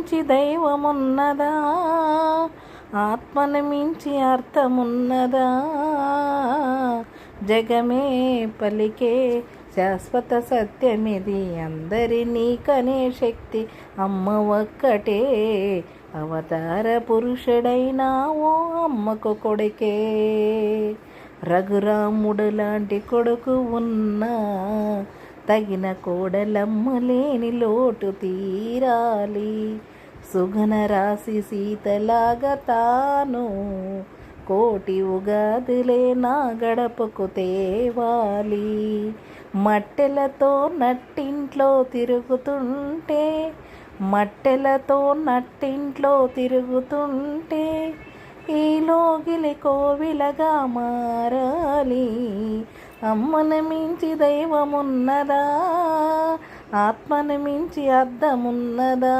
మించి దైవమున్నదా, ఆత్మను మించి అర్థమున్నదా, జగమే పలికే శాశ్వత సత్యమిది, అందరినీ కనే శక్తి అమ్మ ఒక్కటే, అవతార పురుషుడైనా ఓ అమ్మకు కొడుకే. రఘురాముడు లాంటి కొడుకు ఉన్నా, తగిన కోడలమ్మ లేని లోటు తీరాలి, సుగన రాసి సీతలాగా తాను కోటి ఉగాదులే నా గడపకు తేవాలి. మట్టెలతో నట్టింట్లో తిరుగుతుంటే, మట్టెలతో నట్టింట్లో తిరుగుతుంటే, ఈ లోగిలి కోవిలగా మారాలి. అమ్మను మించి దైవమున్నదా, ఆత్మను మించి అర్థమున్నదా.